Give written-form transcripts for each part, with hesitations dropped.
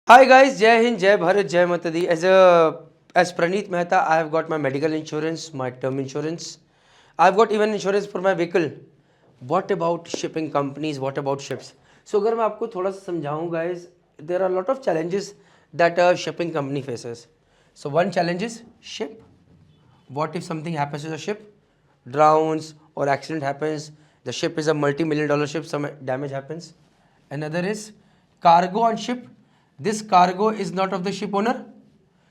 Hi guys, Jai Hind, Jai Bharat, Jai Matadi. As Praneeth Mehta, I have got my medical insurance, my term insurance. I've got even insurance for my vehicle. What about shipping companies? What about ships? So अगर मैं आपको थोड़ा सा समझाऊँ guys, there are a lot of challenges that a shipping company faces. So one challenge is ship. What if something happens to the ship? Drowns or accident happens. The ship is a multi-million dollar ship, some damage happens. Another is cargo on ship. This cargo is not of the ship owner.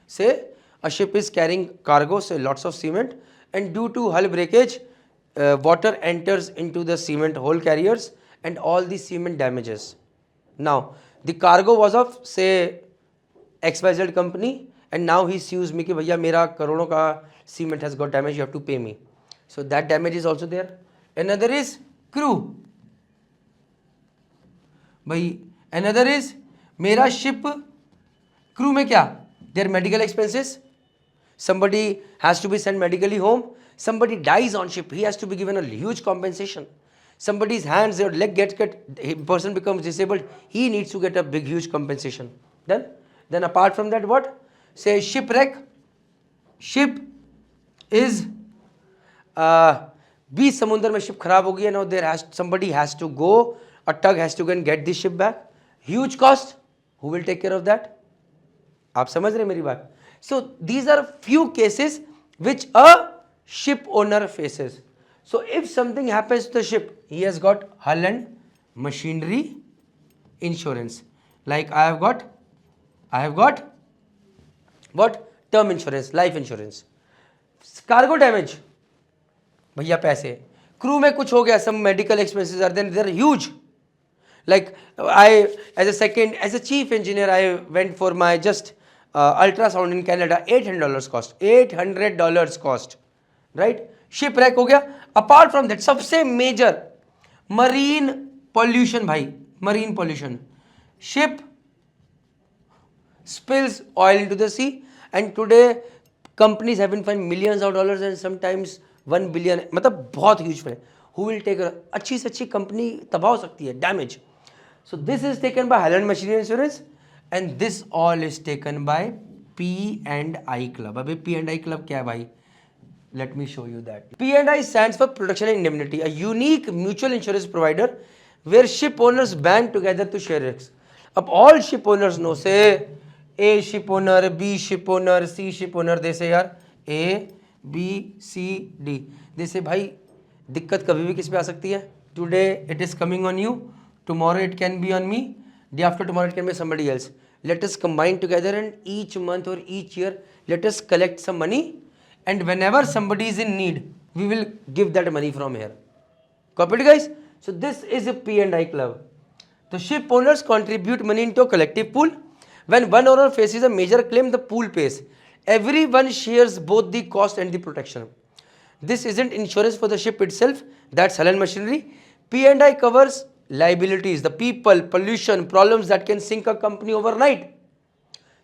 Say a ship is carrying cargo, say lots of cement, and due to hull breakage, water enters into the cement hull carriers and all the cement damages. Now, the cargo was of say XYZ company and now he sues me कि भैया मेरा करोड़ों का cement has got damage, you have to pay me. So that damage is also there. Another is crew. भाई another is मेरा ship crew में क्या their medical expenses, somebody has to be sent medically home, somebody dies on ship, he has to be given a huge compensation, somebody's hands or leg gets cut, a person becomes disabled, he needs to get a big huge compensation. Then apart from that, what say shipwreck, ship is बीच समुद्र में ship खराब हो गई है, now there has somebody has to go, a tug has to go and get this ship back, huge cost, who will take care of that? आप समझ रहे मेरी बात? So these are few cases which a ship owner faces. So if something happens to the ship, he has got hull and machinery insurance. Like I have got what? Term insurance, life insurance. Cargo damage, भैया पैसे. Crew में कुछ हो गया, some medical expenses are then they're huge. Like as a chief engineer, I went for my just ultrasound in Canada. $800 cost. $800 cost, right? Shipwreck हो गया. Apart from that, सबसे major marine pollution भाई, marine pollution. Ship spills oil into the sea, and today companies have been fined millions of dollars and sometimes 1 billion. मतलब बहुत huge fine. Who will take अच्छी से अच्छी company तबाह हो सकती है, damage. So this is taken by Highland Machinery Insurance, and this all is taken by P&I Club. अबे P&I Club क्या है भाई? Let me show you that. P&I stands for Protection and Indemnity, a unique mutual insurance provider where ship owners band together to share risks. अब all ship owners know, say A ship owner, B ship owner, C ship owner, they say यार A, B, C, D. They say भाई दिक्कत कभी भी किस पे आ सकती है? Today it is coming on you. Tomorrow it can be on me, day after tomorrow it can be somebody else. Let us combine together and each month or each year let us collect some money, and whenever somebody is in need we will give that money from here. Copy it guys? So this is a P&I club. The ship owners contribute money into a collective pool. When one owner faces a major claim, the pool pays. Everyone shares both the cost and the protection. This isn't insurance for the ship itself, that's Helen Machinery. P&I covers liabilities, the people, pollution, problems that can sink a company overnight.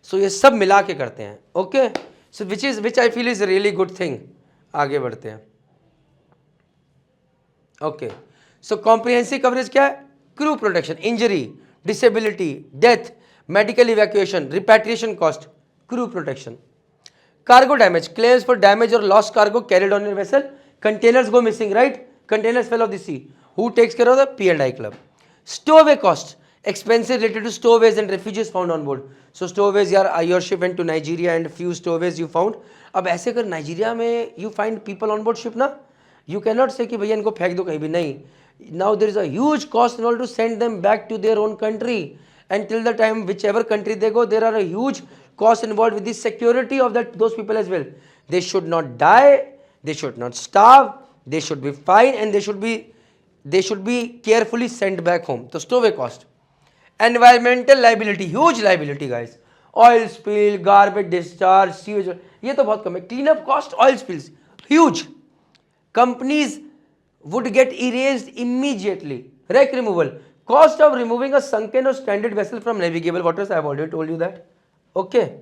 So ये सब मिला के करते हैं. Okay? So which I feel is a really good thing. आगे बढ़ते हैं. Okay. So comprehensive coverage क्या है? Crew protection, injury, disability, death, medical evacuation, repatriation cost, crew protection. Cargo damage, claims for damage or lost cargo carried on your vessel. Containers go missing, right? Containers fell off the sea. Who takes care of the P&I club? Stowaway cost, expenses related to stowaways and refugees found on board. So stowaways, यार your ship went to Nigeria and few stowaways you found. अब ऐसे अगर Nigeria में you find people on board ship ना, you cannot say कि भैया इनको फेंक दो कहीं भी, नहीं. Now there is a huge cost in order to send them back to their own country, and till the time whichever country they go, there are a huge cost involved with the security of those people as well. They should not die, they should not starve, they should be fine, and they should be carefully sent back home. So stowaway cost. Environmental liability, huge liability guys. Oil spill, garbage discharge, sewage, ये तो बहुत कम है. Cleanup cost, oil spills, huge. Companies would get erased immediately. Wreck removal, cost of removing a sunken or stranded vessel from navigable waters. I have already told you that. Okay.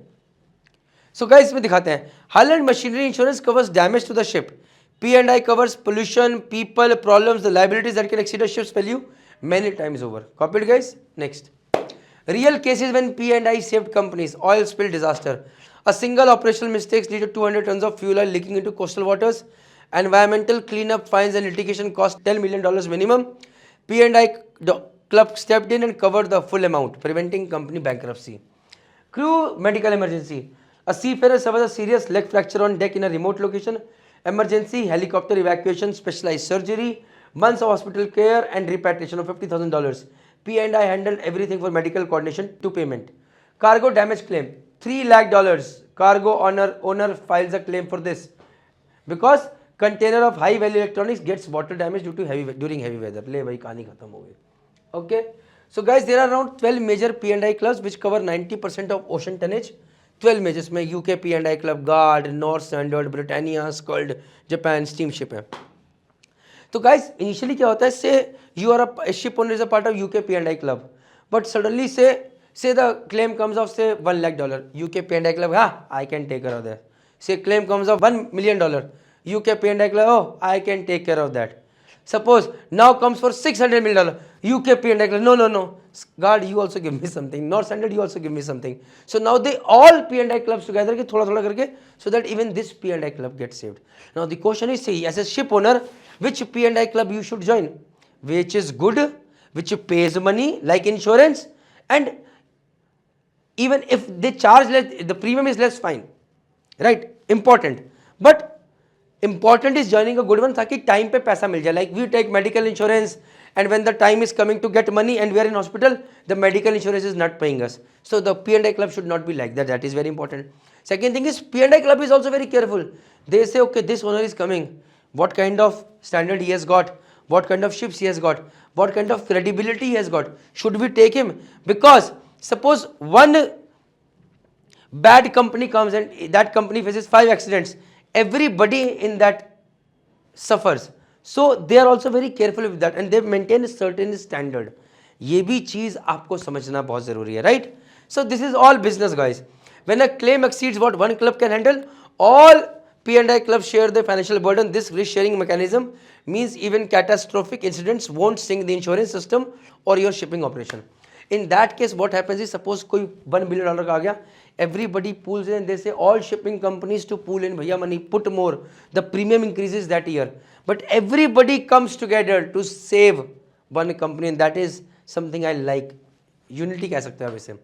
So guys, इसमें दिखाते हैं. Hull and machinery insurance covers damage to the ship. P&I covers pollution, people, problems, the liabilities that can exceed a ship's value many times over. Copied guys? Next. Real cases when P&I saved companies. Oil spill disaster. A single operational mistake led to 200 tons of fuel oil leaking into coastal waters. Environmental cleanup fines and litigation cost $10 million minimum. P&I club stepped in and covered the full amount, preventing company bankruptcy. Crew medical emergency. A seafarer suffered a serious leg fracture on deck in a remote location. Emergency helicopter evacuation, specialized surgery, months of hospital care and repatriation of $50,000. P&I handled everything for medical coordination to payment. Cargo damage claim, $3 lakh. Cargo owner files a claim for this because container of high value electronics gets water damage during heavy weather. ले भाई कहानी खत्म हो गई. Okay. So guys, there are around 12 major P&I clubs which cover 90% of ocean tonnage. 12 majors में UK P&I club, Guard, North Standard, Britannia, Skuld, Japan, Steamship है. तो guys, initially क्या होता है? Say you are a ship owner is a part of UK P&I club, but suddenly say the claim comes of say $1 lakh. UK P&I club, I can take care of that. Say claim comes of $1 million. UK P&I club, oh, I can take care of that. Suppose now comes for $600 million. UK P&I club, no. Guard, you also give me something. North Standard, you also give me something. So now they all P&I clubs together, thoda karke, so that even this P&I club gets saved. Now the question is, say as a ship owner, which P&I club you should join? Which is good, which pays money like insurance, and even if they charge less, the premium is less, fine, right? Important, but important is joining a good one ताकि time पे पैसा मिल जाए. Like we take medical insurance and when the time is coming to get money and we are in hospital, the medical insurance is not paying us. So the P&I club should not be like that. That is very important. Second thing is P&I club is also very careful. They say, okay, this owner is coming. What kind of standard he has got? What kind of ships he has got? What kind of credibility he has got? Should we take him? Because suppose one bad company comes and that company faces 5 accidents, everybody in that suffers. So they are also very careful with that and they maintain a certain standard. ये भी चीज आपको समझना बहुत जरूरी है, right? So this is all business, guys. When a claim exceeds what one club can handle, all P&I clubs share the financial burden. This risk sharing mechanism means even catastrophic incidents won't sink the insurance system or your shipping operation. In that case, what happens is, suppose कोई $1 billion का आ गया, everybody pools in and they say all shipping companies to pool in, भैया money, put more. The premium increases that year. But everybody comes together to save one company and that is something I like. Unity कह सकते हैं वैसे.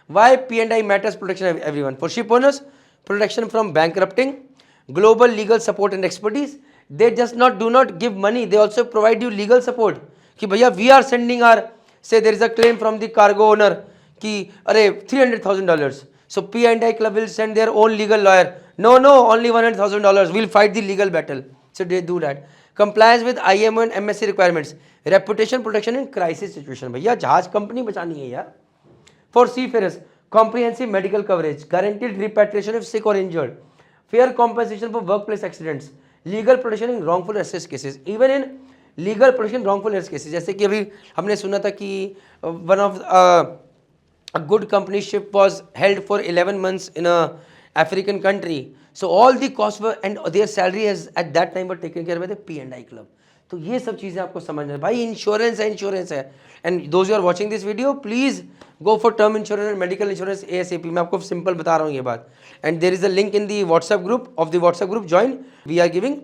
Why P&I matters? Protection of everyone. For ship owners, protection from bankrupting, global legal support and expertise. They just do not give money, they also provide you legal support. कि भैया we are sending our, say there is a claim from the cargo owner कि अरे $300,000. So P&I club will send their own legal lawyer. No, only $100,000. We'll fight the legal battle. So they do that. Compliance with IMO and MSC requirements. Reputation protection in crisis situation. भैया जहाज company बचानी है यार. For seafarers, comprehensive medical coverage, guaranteed repatriation if sick or injured, fair compensation for workplace accidents, legal protection in wrongful arrest cases. Even in legal protection wrongful arrest cases, जैसे कि अभी हमने सुना था कि one of a good company ship was held for 11 months in a African country. So all the costs were and their salary has at that time were taken care by the P&I club. तो ये सब चीज़ें आपको समझना है भाई. Insurance है and those you are watching this video please go for term insurance and medical insurance ASAP. मैं आपको सिंपल बता रहा हूँ ये बात. And there is a link in the WhatsApp group join. We are giving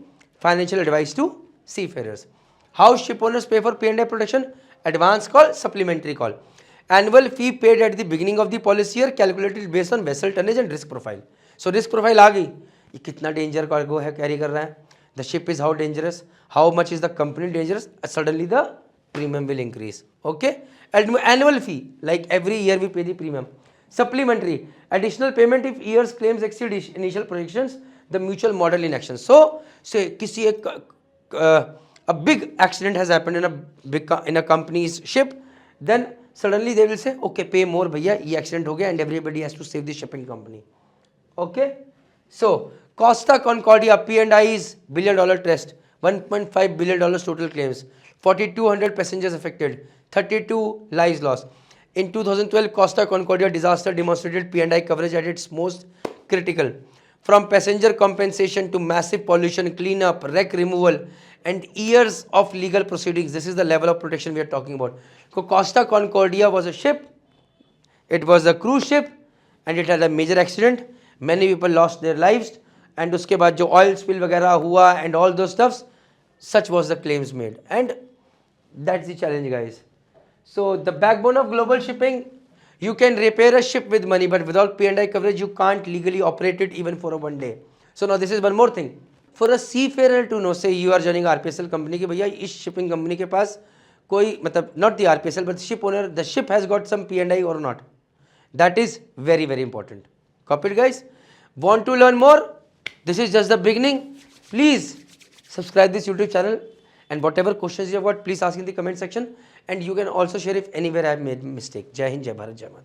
financial advice to seafarers. How ship owners pay for P&I protection? Advance call, supplementary call. Annual fee paid at the beginning of the policy year calculated based on vessel tonnage and risk profile. So risk profile आ गई. ये कितना danger cargo है carry कर रहा है. The ship is how dangerous, how much is the company dangerous, suddenly the premium will increase. Okay, and annual fee, like every year we pay the premium. Supplementary, additional payment if years claims exceed initial projections, the mutual model in action. So say किसी एक a big accident has happened in a company's ship, then suddenly they will say okay pay more भैया ये accident हो गया and everybody has to save the shipping company. Okay, so Costa Concordia P&I's $1 billion trust, $1.5 billion total claims, 4,200 passengers affected, 32 lives lost. In 2012, Costa Concordia disaster demonstrated P&I coverage at its most critical. From passenger compensation to massive pollution cleanup, wreck removal, and years of legal proceedings. This is the level of protection we are talking about. So Costa Concordia was a ship It was a cruise ship and it had a major accident. Many people lost their lives. And उसके बाद जो oil spill वगैरह हुआ and all those stuffs, such was the claims made. And that's the challenge, guys. So the backbone of global shipping, you can repair a ship with money, but without P&I coverage, you can't legally operate it even for a one day. So now this is one more thing. For a seafarer to know, say you are joining RPSL company कि भैया इस shipping company के पास कोई मतलब not the RPSL but the ship owner, the ship has got some P&I or not. That is very, very important. Copy it, guys. Want to learn more? This is just the beginning. Please subscribe this YouTube channel, and whatever questions you have got, please ask in the comment section. And you can also share if anywhere I have made mistake. Jai Hind, Jai Bharat, Jai Mata.